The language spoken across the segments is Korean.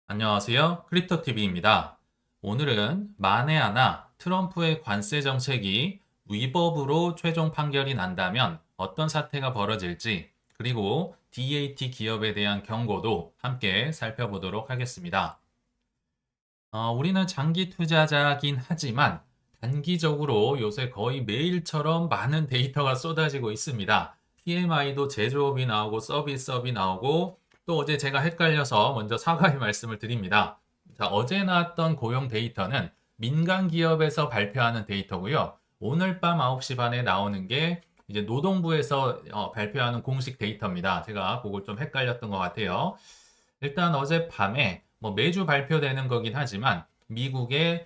안녕하세요. 크립토TV입니다. 오늘은 만에 하나 트럼프의 관세 정책이 위법으로 최종 판결이 난다면 어떤 사태가 벌어질지, 그리고 DAT 기업에 대한 경고도 함께 살펴보도록 하겠습니다. 우리는 장기 투자자긴 하지만 단기적으로 요새 거의 매일처럼 많은 데이터가 쏟아지고 있습니다. PMI도 제조업이 나오고 서비스업이 나오고 또 어제 제가 헷갈려서 먼저 사과의 말씀을 드립니다. 자, 어제 나왔던 고용 데이터는 민간 기업에서 발표하는 데이터고요. 오늘 밤 9시 반에 나오는 게 이제 노동부에서 발표하는 공식 데이터입니다. 제가 그걸 좀 헷갈렸던 것 같아요. 일단 어제 밤에 뭐 매주 발표되는 거긴 하지만 미국의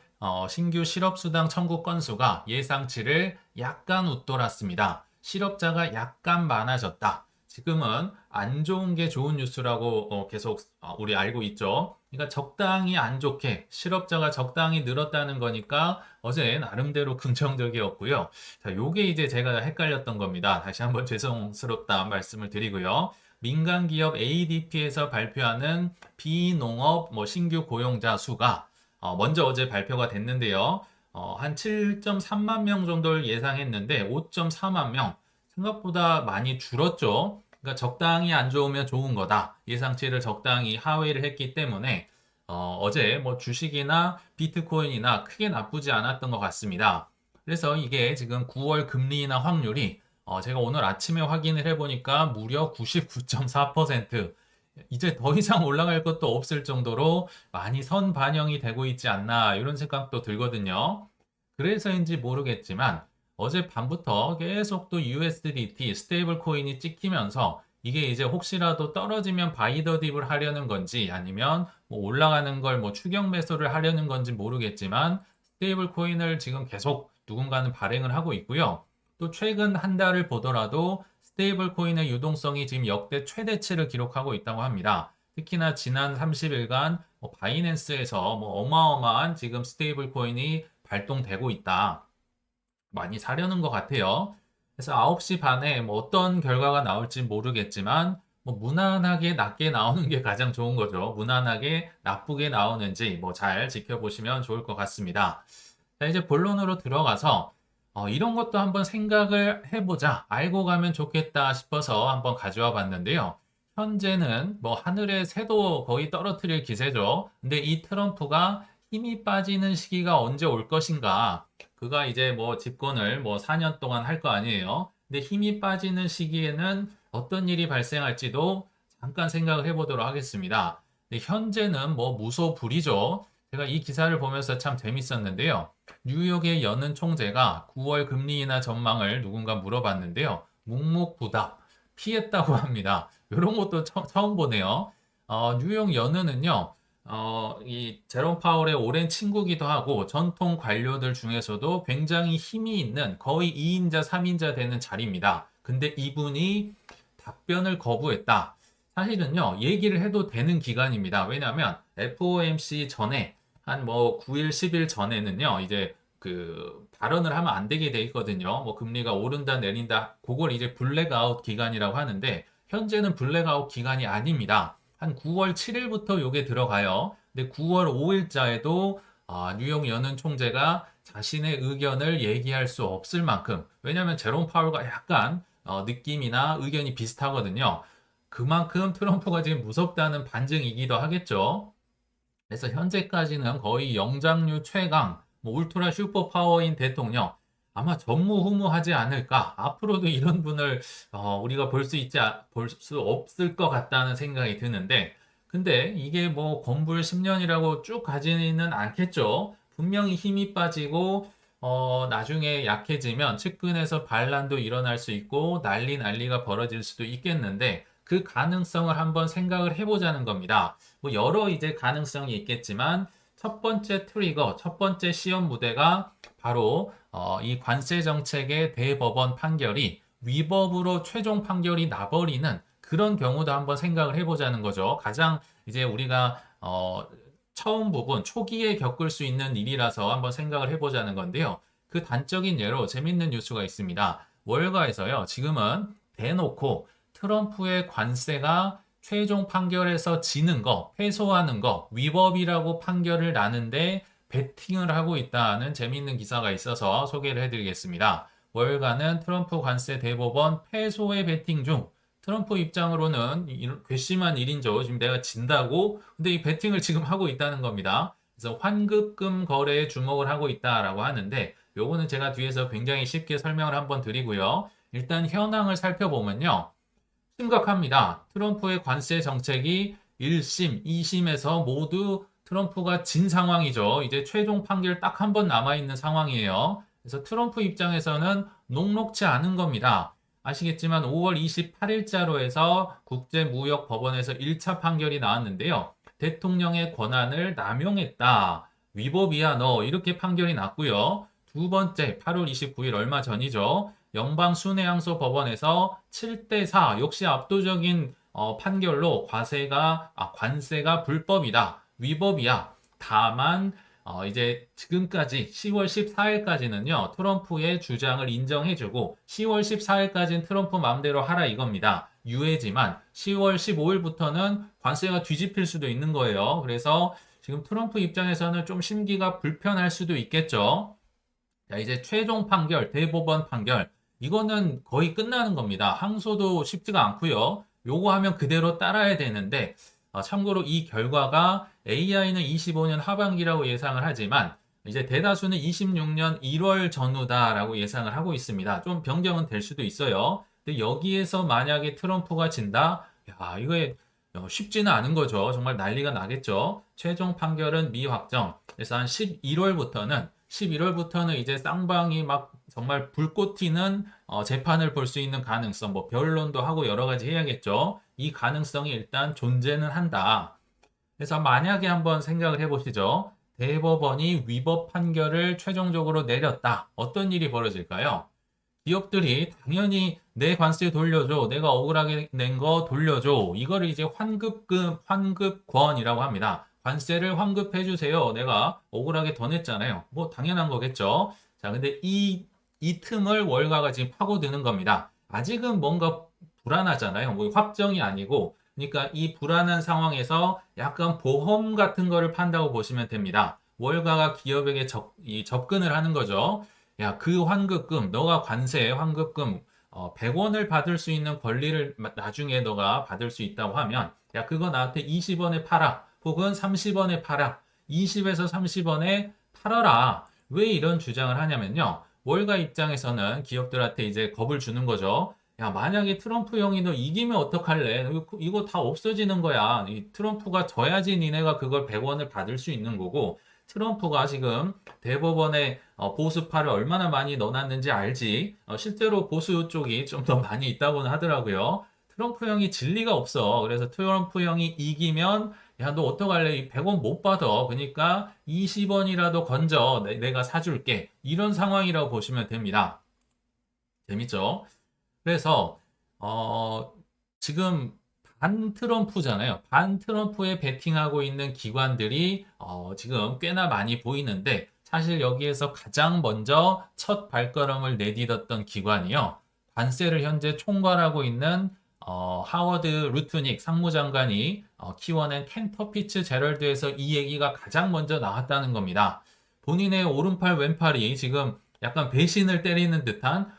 신규 실업수당 청구 건수가 예상치를 약간 웃돌았습니다. 실업자가 약간 많아졌다. 지금은 안 좋은 게 좋은 뉴스라고 계속 우리 알고 있죠. 그러니까 적당히 안 좋게 실업자가 적당히 늘었다는 거니까 어제 나름대로 긍정적이었고요. 자, 요게 이제 제가 헷갈렸던 겁니다. 다시 한번 죄송스럽다 말씀을 드리고요. 민간 기업 ADP에서 발표하는 비농업 신규 고용자 수가 먼저 어제 발표가 됐는데요. 한 7.3만 명 정도를 예상했는데 5.4만 명. 생각보다 많이 줄었죠. 그러니까 적당히 안 좋으면 좋은 거다. 예상치를 적당히 하회를 했기 때문에 어제 뭐 주식이나 비트코인이나 크게 나쁘지 않았던 것 같습니다. 그래서 이게 지금 9월 금리나 확률이 제가 오늘 아침에 확인을 해보니까 무려 99.4%. 이제 더 이상 올라갈 것도 없을 정도로 많이 선반영이 되고 있지 않나 이런 생각도 들거든요. 그래서인지 모르겠지만 어제 밤부터 계속 또 USDT 스테이블 코인이 찍히면서 이게 이제 혹시라도 떨어지면 바이 더 딥을 하려는 건지 아니면 뭐 올라가는 걸 뭐 추격 매수를 하려는 건지 모르겠지만 스테이블 코인을 지금 계속 누군가는 발행을 하고 있고요. 또 최근 한 달을 보더라도 스테이블 코인의 유동성이 지금 역대 최대치를 기록하고 있다고 합니다. 특히나 지난 30일간 바이낸스에서 어마어마한 지금 스테이블 코인이 발동되고 있다. 많이 사려는 것 같아요. 그래서 9시 반에 뭐 어떤 결과가 나올지 모르겠지만 뭐 무난하게 낮게 나오는 게 가장 좋은 거죠. 무난하게 나쁘게 나오는지 뭐 잘 지켜보시면 좋을 것 같습니다. 자, 이제 본론으로 들어가서 이런 것도 한번 생각을 해보자. 알고 가면 좋겠다 싶어서 한번 가져와 봤는데요. 현재는 뭐 하늘의 새도 거의 떨어뜨릴 기세죠. 근데 이 트럼프가 힘이 빠지는 시기가 언제 올 것인가? 그가 이제 뭐 집권을 뭐 4년 동안 할 거 아니에요. 근데 힘이 빠지는 시기에는 어떤 일이 발생할지도 잠깐 생각을 해보도록 하겠습니다. 근데 현재는 뭐 무소불위죠. 제가 이 기사를 보면서 참 재밌었는데요. 뉴욕의 여는 총재가 9월 금리 인하 전망을 누군가 물어봤는데요. 묵묵부답 피했다고 합니다. 이런 것도 처음 보네요. 뉴욕 연은은요. 이 제롬 파월의 오랜 친구기도 하고 전통 관료들 중에서도 굉장히 힘이 있는 거의 2인자, 3인자 되는 자리입니다. 근데 이분이 답변을 거부했다. 사실은요, 얘기를 해도 되는 기간입니다. 왜냐하면 FOMC 전에 한 뭐 9일, 10일 전에는요, 이제 그 발언을 하면 안 되게 돼 있거든요. 뭐 금리가 오른다, 내린다. 그걸 이제 블랙아웃 기간이라고 하는데 현재는 블랙아웃 기간이 아닙니다. 한 9월 7일부터 요게 들어가요. 근데 9월 5일자에도 뉴욕 연은 총재가 자신의 의견을 얘기할 수 없을 만큼 왜냐하면 제롬 파월과 약간 느낌이나 의견이 비슷하거든요. 그만큼 트럼프가 지금 무섭다는 반증이기도 하겠죠. 그래서 현재까지는 거의 영장류 최강, 뭐 울트라 슈퍼 파워인 대통령, 아마 전무후무하지 않을까. 앞으로도 이런 분을 우리가 볼 수 없을 것 같다는 생각이 드는데, 근데 이게 뭐 건불 10년이라고 쭉 가지는 않겠죠. 분명히 힘이 빠지고 나중에 약해지면 측근에서 반란도 일어날 수 있고 난리가 벌어질 수도 있겠는데 그 가능성을 한번 생각을 해보자는 겁니다. 뭐 여러 이제 가능성이 있겠지만 첫 번째 트리거, 첫 번째 시험 무대가 바로 이 관세 정책의 대법원 판결이 위법으로 최종 판결이 나버리는 그런 경우도 한번 생각을 해보자는 거죠. 가장 이제 우리가 처음 부분 초기에 겪을 수 있는 일이라서 한번 생각을 해보자는 건데요. 그 단적인 예로 재밌는 뉴스가 있습니다. 월가에서요. 지금은 대놓고 트럼프의 관세가 최종 판결에서 지는 거, 패소하는 거, 위법이라고 판결을 나는데 베팅을 하고 있다는 재미있는 기사가 있어서 소개를 해드리겠습니다. 월가는 트럼프 관세 대법원 패소의 베팅 중 트럼프 입장으로는 괘씸한 일인죠. 지금 내가 진다고 근데 이 베팅을 지금 하고 있다는 겁니다. 그래서 환급금 거래에 주목을 하고 있다라고 하는데 요거는 제가 뒤에서 굉장히 쉽게 설명을 한번 드리고요. 일단 현황을 살펴보면요. 심각합니다. 트럼프의 관세 정책이 1심, 2심에서 모두 트럼프가 진 상황이죠. 이제 최종 판결 딱 한 번 남아있는 상황이에요. 그래서 트럼프 입장에서는 녹록치 않은 겁니다. 아시겠지만 5월 28일자로 해서 국제무역법원에서 1차 판결이 나왔는데요. 대통령의 권한을 남용했다. 위법이야 너 이렇게 판결이 났고요. 두 번째 8월 29일 얼마 전이죠. 연방순회항소 법원에서 7대4 역시 압도적인 판결로 관세가 불법이다. 위법이야. 다만 이제 지금까지 10월 14일까지는요. 트럼프의 주장을 인정해주고 10월 14일까지는 트럼프 마음대로 하라 이겁니다. 유예지만 10월 15일부터는 관세가 뒤집힐 수도 있는 거예요. 그래서 지금 트럼프 입장에서는 좀 심기가 불편할 수도 있겠죠. 자, 이제 최종 판결, 대법원 판결. 이거는 거의 끝나는 겁니다. 항소도 쉽지가 않고요. 요거 하면 그대로 따라야 되는데 참고로 이 결과가 AI는 25년 하반기라고 예상을 하지만 이제 대다수는 26년 1월 전후다라고 예상을 하고 있습니다. 좀 변경은 될 수도 있어요. 근데 여기에서 만약에 트럼프가 진다? 야, 이거 쉽지는 않은 거죠. 정말 난리가 나겠죠. 최종 판결은 미확정. 그래서 한 11월부터는 이제 쌍방이 막 정말 불꽃 튀는 재판을 볼 수 있는 가능성, 뭐 변론도 하고 여러 가지 해야겠죠. 이 가능성이 일단 존재는 한다. 그래서 만약에 한번 생각을 해보시죠. 대법원이 위법 판결을 최종적으로 내렸다. 어떤 일이 벌어질까요? 기업들이 당연히 내 관세 돌려줘. 내가 억울하게 낸 거 돌려줘. 이거를 이제 환급권이라고 합니다. 관세를 환급해 주세요. 내가 억울하게 더 냈잖아요. 뭐 당연한 거겠죠. 자, 근데 이 틈을 월가가 지금 파고드는 겁니다. 아직은 뭔가 불안하잖아요. 뭐 확정이 아니고. 그러니까 이 불안한 상황에서 약간 보험 같은 거를 판다고 보시면 됩니다. 월가가 기업에게 접근을 하는 거죠. 야, 그 환급금, 너가 관세 환급금 100원을 받을 수 있는 권리를 나중에 너가 받을 수 있다고 하면 야, 그거 나한테 20원에 팔아. 혹은 30원에 팔아. 20에서 30원에 팔아라. 왜 이런 주장을 하냐면요. 월가 입장에서는 기업들한테 이제 겁을 주는 거죠. 야, 만약에 트럼프 형이 너 이기면 어떡할래? 이거 다 없어지는 거야. 이 트럼프가 져야지 니네가 그걸 100원을 받을 수 있는 거고 트럼프가 지금 대법원에 보수파를 얼마나 많이 넣어놨는지 알지. 실제로 보수 쪽이 좀 더 많이 있다고는 하더라고요. 트럼프 형이 진리가 없어. 그래서 트럼프 형이 이기면 야, 너 어떡할래? 이 100원 못 받아. 그러니까 20원이라도 건져. 내가 사줄게. 이런 상황이라고 보시면 됩니다. 재밌죠? 그래서 지금 반 트럼프잖아요. 반 트럼프에 베팅하고 있는 기관들이 지금 꽤나 많이 보이는데 사실 여기에서 가장 먼저 첫 발걸음을 내딛었던 기관이요. 관세를 현재 총괄하고 있는 하워드 루트닉 상무장관이 키워낸 켄터피츠 제럴드에서 이 얘기가 가장 먼저 나왔다는 겁니다. 본인의 오른팔 왼팔이 지금 약간 배신을 때리는 듯한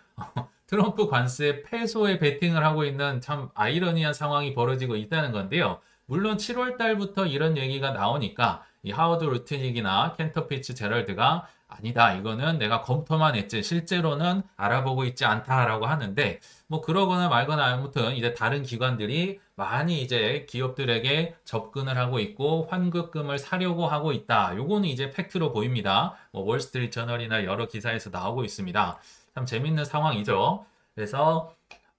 트럼프 관세 패소에 베팅을 하고 있는 참 아이러니한 상황이 벌어지고 있다는 건데요. 물론 7월 달부터 이런 얘기가 나오니까 이 하워드 루트닉이나 켄터피츠 제럴드가 아니다. 이거는 내가 검토만 했지 실제로는 알아보고 있지 않다라고 하는데 뭐 그러거나 말거나 아무튼 이제 다른 기관들이 많이 이제 기업들에게 접근을 하고 있고 환급금을 사려고 하고 있다. 요거는 이제 팩트로 보입니다. 뭐 월스트리트 저널이나 여러 기사에서 나오고 있습니다. 참 재밌는 상황이죠. 그래서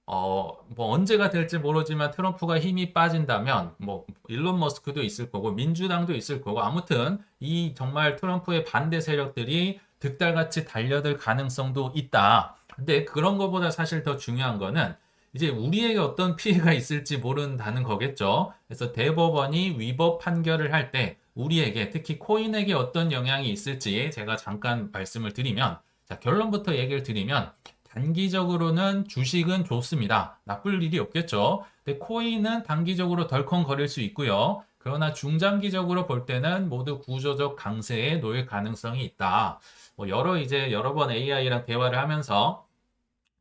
뭐 언제가 될지 모르지만 트럼프가 힘이 빠진다면 뭐 일론 머스크도 있을 거고 민주당도 있을 거고 아무튼 이 정말 트럼프의 반대 세력들이 득달같이 달려들 가능성도 있다. 근데 그런 것보다 사실 더 중요한 거는 이제 우리에게 어떤 피해가 있을지 모른다는 거겠죠. 그래서 대법원이 위법 판결을 할 때 우리에게 특히 코인에게 어떤 영향이 있을지 제가 잠깐 말씀을 드리면 자, 결론부터 얘기를 드리면 단기적으로는 주식은 좋습니다. 나쁠 일이 없겠죠. 근데 코인은 단기적으로 덜컹거릴 수 있고요. 그러나 중장기적으로 볼 때는 모두 구조적 강세에 놓일 가능성이 있다. 뭐 여러 번 AI랑 대화를 하면서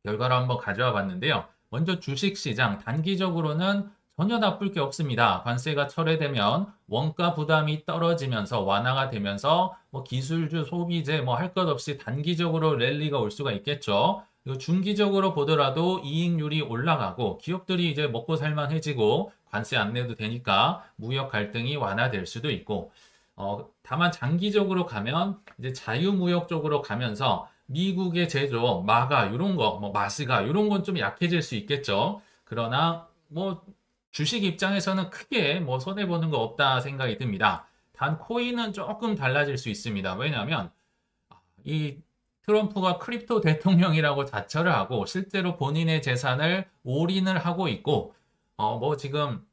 결과를 한번 가져와 봤는데요. 먼저 주식시장 단기적으로는 전혀 나쁠 게 없습니다. 관세가 철회되면 원가 부담이 떨어지면서 완화가 되면서 뭐 기술주, 소비재 뭐 할 것 없이 단기적으로 랠리가 올 수가 있겠죠. 그리고 중기적으로 보더라도 이익률이 올라가고 기업들이 이제 먹고 살만해지고 관세 안 내도 되니까 무역 갈등이 완화될 수도 있고 다만 장기적으로 가면 이제 자유무역 쪽으로 가면서 미국의 제조, 마가 이런 거, 뭐 마시가 이런 건 좀 약해질 수 있겠죠. 그러나 뭐 주식 입장에서는 크게 뭐 손해 보는 거 없다 생각이 듭니다. 단 코인은 조금 달라질 수 있습니다. 왜냐하면 이 트럼프가 크립토 대통령이라고 자처를 하고 실제로 본인의 재산을 올인을 하고 있고 뭐 지금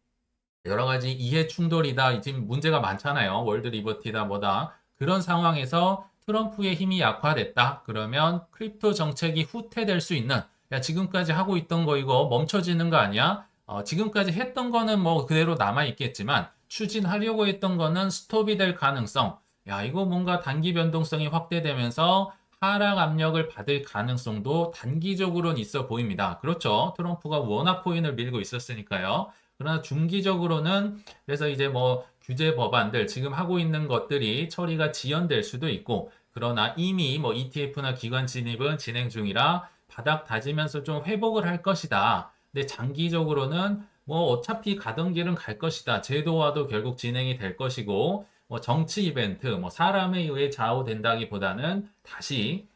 여러 가지 이해 충돌이다. 지금 문제가 많잖아요. 월드 리버티다 뭐다. 그런 상황에서 트럼프의 힘이 약화됐다. 그러면 크립토 정책이 후퇴될 수 있는 야 지금까지 하고 있던 거 이거 멈춰지는 거 아니야? 지금까지 했던 거는 뭐 그대로 남아 있겠지만 추진하려고 했던 거는 스톱이 될 가능성. 야 이거 뭔가 단기 변동성이 확대되면서 하락 압력을 받을 가능성도 단기적으로는 있어 보입니다. 그렇죠. 트럼프가 워낙 코인을 밀고 있었으니까요. 그러나 중기적으로는 그래서 이제 뭐 규제 법안들 지금 하고 있는 것들이 처리가 지연될 수도 있고 그러나 이미 뭐 ETF나 기관 진입은 진행 중이라 바닥 다지면서 좀 회복을 할 것이다. 근데 장기적으로는 뭐 어차피 가던 길은 갈 것이다. 제도화도 결국 진행이 될 것이고 뭐 정치 이벤트, 뭐 사람에 의해 좌우된다기보다는 다시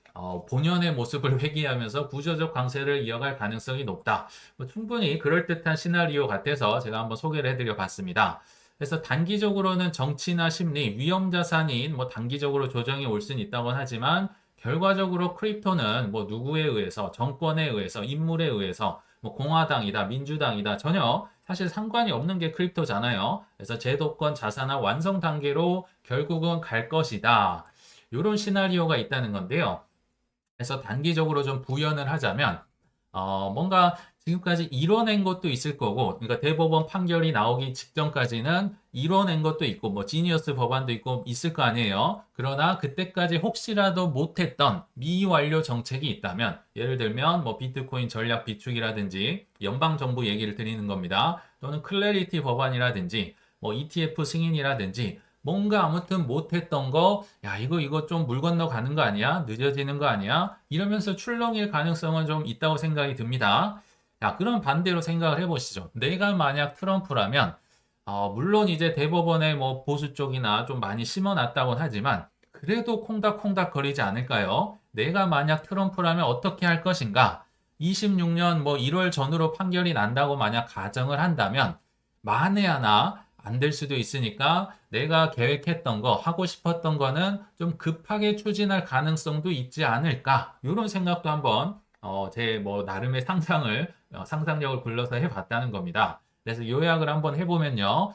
본연의 모습을 회귀하면서 구조적 강세를 이어갈 가능성이 높다. 뭐 충분히 그럴듯한 시나리오 같아서 제가 한번 소개를 해드려 봤습니다. 그래서 단기적으로는 정치나 심리, 위험 자산인 뭐 단기적으로 조정이 올 수는 있다곤 하지만 결과적으로 크립토는 뭐 누구에 의해서, 정권에 의해서, 인물에 의해서 뭐 공화당이다, 민주당이다 전혀 사실 상관이 없는 게 크립토잖아요. 그래서 제도권 자산화 완성 단계로 결국은 갈 것이다. 이런 시나리오가 있다는 건데요. 그래서 단기적으로 좀 부연을 하자면 뭔가 지금까지 이뤄낸 것도 있을 거고, 그러니까 대법원 판결이 나오기 직전까지는 이뤄낸 것도 있고, 뭐 지니어스 법안도 있고 있을 거 아니에요. 그러나 그때까지 혹시라도 못했던 미완료 정책이 있다면, 예를 들면 뭐 비트코인 전략 비축이라든지 연방 정부 얘기를 드리는 겁니다. 또는 클래리티 법안이라든지 뭐 ETF 승인이라든지 뭔가 아무튼 못했던 거, 야, 이거 좀 물 건너가는 거 아니야? 늦어지는 거 아니야? 이러면서 출렁일 가능성은 좀 있다고 생각이 듭니다. 자, 그럼 반대로 생각을 해보시죠. 내가 만약 트럼프라면, 물론 이제 대법원에 뭐 보수 쪽이나 좀 많이 심어놨다곤 하지만, 그래도 콩닥콩닥 거리지 않을까요? 내가 만약 트럼프라면 어떻게 할 것인가? 26년 뭐 1월 전후로 판결이 난다고 만약 가정을 한다면, 만에 하나 안 될 수도 있으니까 내가 계획했던 거, 하고 싶었던 거는 좀 급하게 추진할 가능성도 있지 않을까? 이런 생각도 한번 제 뭐 나름의 상상력을 불러서 해봤다는 겁니다. 그래서 요약을 한번 해보면요.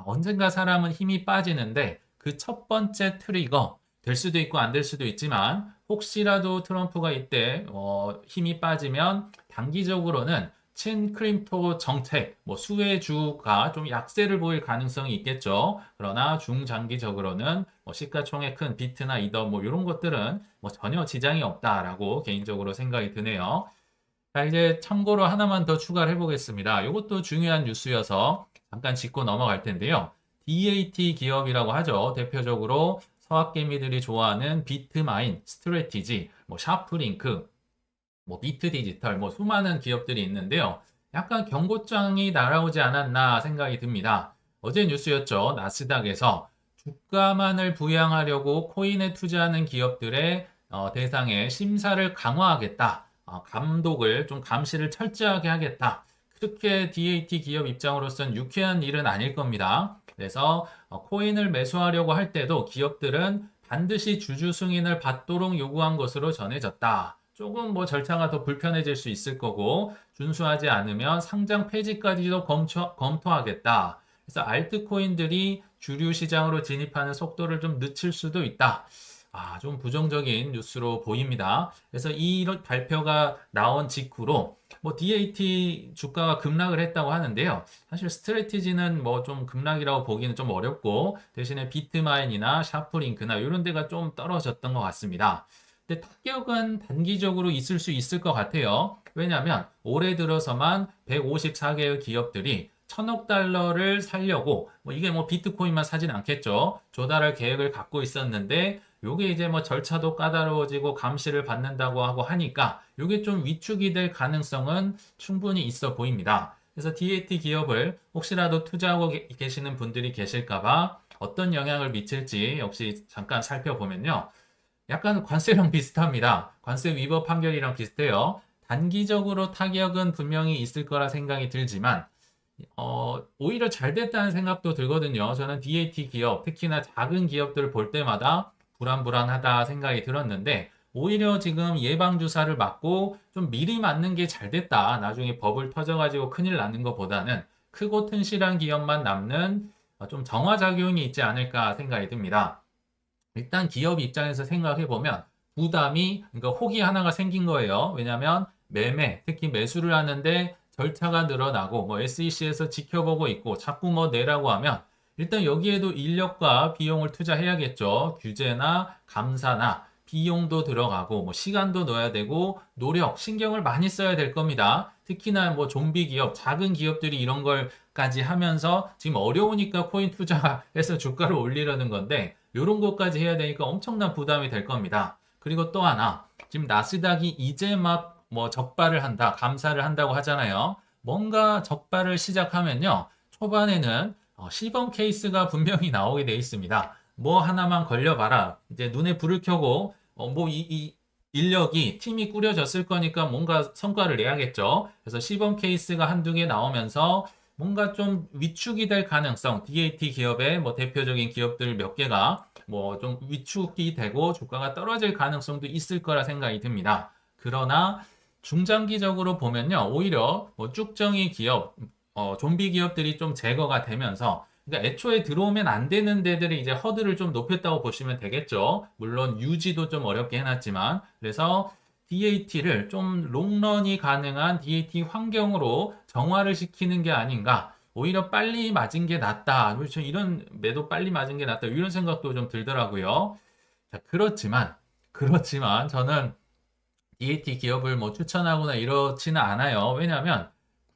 언젠가 사람은 힘이 빠지는데 그 첫 번째 트리거 될 수도 있고 안 될 수도 있지만 혹시라도 트럼프가 이때 힘이 빠지면 단기적으로는 친크림토 정책, 뭐 수혜주가 좀 약세를 보일 가능성이 있겠죠. 그러나 중장기적으로는 뭐 시가총액 큰 비트나 이더 뭐 이런 것들은 뭐 전혀 지장이 없다라고 개인적으로 생각이 드네요. 자, 이제 참고로 하나만 더 추가를 해보겠습니다. 이것도 중요한 뉴스여서 잠깐 짚고 넘어갈 텐데요. DAT 기업이라고 하죠. 대표적으로 서학개미들이 좋아하는 비트마인, 스트래티지, 뭐 샤프링크, 뭐 비트 디지털, 뭐 수많은 기업들이 있는데요. 약간 경고장이 날아오지 않았나 생각이 듭니다. 어제 뉴스였죠. 나스닥에서 주가만을 부양하려고 코인에 투자하는 기업들의 대상에 심사를 강화하겠다. 감독을 좀 감시를 철저하게 하겠다. 그렇게 DAT 기업 입장으로서는 유쾌한 일은 아닐 겁니다. 그래서 코인을 매수하려고 할 때도 기업들은 반드시 주주 승인을 받도록 요구한 것으로 전해졌다. 조금 뭐 절차가 더 불편해질 수 있을 거고 준수하지 않으면 상장 폐지까지도 검토하겠다. 그래서 알트코인들이 주류 시장으로 진입하는 속도를 좀 늦출 수도 있다. 좀 부정적인 뉴스로 보입니다. 그래서 이 발표가 나온 직후로 뭐 DAT 주가가 급락을 했다고 하는데요. 사실 스트래티지는 뭐 좀 급락이라고 보기는 좀 어렵고 대신에 비트마인이나 샤프링크나 이런 데가 좀 떨어졌던 것 같습니다. 근데 타격은 단기적으로 있을 수 있을 것 같아요. 왜냐하면 올해 들어서만 154개의 기업들이 1,000억 달러를 살려고 뭐 이게 뭐 비트코인만 사진 않겠죠. 조달할 계획을 갖고 있었는데 요게 이제 뭐 절차도 까다로워지고 감시를 받는다고 하고 하니까 요게 좀 위축이 될 가능성은 충분히 있어 보입니다. 그래서 DAT 기업을 혹시라도 투자하고 계시는 분들이 계실까봐 어떤 영향을 미칠지 역시 잠깐 살펴보면요. 약간 관세랑 비슷합니다. 관세 위법 판결이랑 비슷해요. 단기적으로 타격은 분명히 있을 거라 생각이 들지만 오히려 잘 됐다는 생각도 들거든요. 저는 DAT 기업, 특히나 작은 기업들을 볼 때마다 불안불안하다 생각이 들었는데, 오히려 지금 예방주사를 맞고 좀 미리 맞는 게 잘 됐다. 나중에 버블 터져가지고 큰일 나는 것보다는 크고 튼실한 기업만 남는 좀 정화작용이 있지 않을까 생각이 듭니다. 일단 기업 입장에서 생각해 보면 부담이, 그러니까 혹이 하나가 생긴 거예요. 왜냐하면 매매, 특히 매수를 하는데 절차가 늘어나고 뭐 SEC에서 지켜보고 있고 자꾸 뭐 내라고 하면 일단 여기에도 인력과 비용을 투자해야겠죠. 규제나 감사나 비용도 들어가고 뭐 시간도 넣어야 되고 노력, 신경을 많이 써야 될 겁니다. 특히나 뭐 좀비 기업, 작은 기업들이 이런 걸까지 하면서 지금 어려우니까 코인 투자해서 주가를 올리려는 건데 이런 것까지 해야 되니까 엄청난 부담이 될 겁니다. 그리고 또 하나, 지금 나스닥이 이제 막 뭐 적발을 한다, 감사를 한다고 하잖아요. 뭔가 적발을 시작하면요, 초반에는 시범 케이스가 분명히 나오게 돼 있습니다. 뭐 하나만 걸려봐라. 이제 눈에 불을 켜고 뭐 이 인력이 팀이 꾸려졌을 거니까 뭔가 성과를 내야겠죠. 그래서 시범 케이스가 한두 개 나오면서 뭔가 좀 위축이 될 가능성, DAT 기업의 뭐 대표적인 기업들 몇 개가 뭐 좀 위축이 되고 주가가 떨어질 가능성도 있을 거라 생각이 듭니다. 그러나 중장기적으로 보면요, 오히려 뭐 쭉정이 기업, 좀비 기업들이 좀 제거가 되면서, 그러니까 애초에 들어오면 안 되는 데들이 이제 허들을 좀 높였다고 보시면 되겠죠. 물론 유지도 좀 어렵게 해놨지만, 그래서 DAT를 좀 롱런이 가능한 DAT 환경으로 정화를 시키는 게 아닌가. 오히려 빨리 맞은 게 낫다. 그렇죠. 이런 매도 빨리 맞은 게 낫다. 이런 생각도 좀 들더라고요. 자, 그렇지만 저는 DAT 기업을 뭐 추천하거나 이렇지는 않아요. 왜냐하면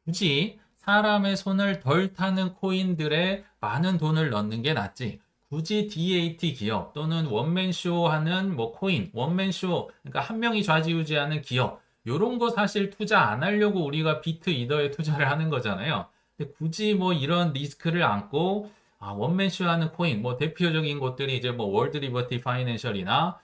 굳이 사람의 손을 덜 타는 코인들에 많은 돈을 넣는 게 낫지. 굳이 DAT 기업 또는 원맨쇼 하는 뭐 코인, 원맨쇼, 그러니까 한 명이 좌지우지하는 기업, 요런 거 사실 투자 안 하려고 우리가 비트 이더에 투자를 하는 거잖아요. 근데 굳이 뭐 이런 리스크를 안고 원맨쇼 하는 코인, 뭐 대표적인 것들이 이제 뭐 월드 리버티 파이낸셜이나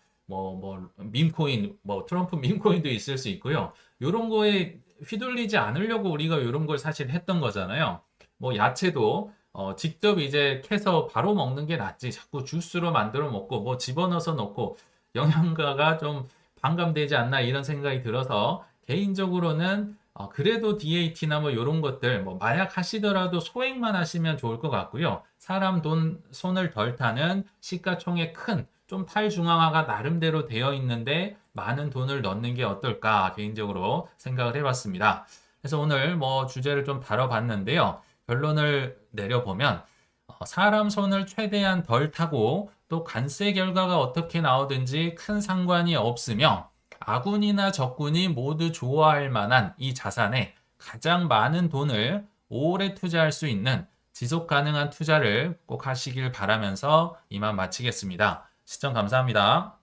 밈코인, 뭐 트럼프 밈코인도 있을 수 있고요. 요런 거에 휘둘리지 않으려고 우리가 요런 걸 사실 했던 거잖아요. 뭐 야채도 직접 이제 캐서 바로 먹는 게 낫지. 자꾸 주스로 만들어 먹고 뭐 집어넣어서 넣고 영양가가 좀 반감되지 않나 이런 생각이 들어서 개인적으로는 그래도 DAT나 뭐 이런 것들 뭐 마약 하시더라도 소액만 하시면 좋을 것 같고요. 사람 돈 손을 덜 타는 시가총액 큰 좀 탈중앙화가 나름대로 되어 있는데 많은 돈을 넣는 게 어떨까 개인적으로 생각을 해봤습니다. 그래서 오늘 뭐 주제를 좀 다뤄봤는데요. 결론을 내려보면 사람 손을 최대한 덜 타고 또 관세 결과가 어떻게 나오든지 큰 상관이 없으며 아군이나 적군이 모두 좋아할 만한 이 자산에 가장 많은 돈을 오래 투자할 수 있는 지속 가능한 투자를 꼭 하시길 바라면서 이만 마치겠습니다. 시청 감사합니다.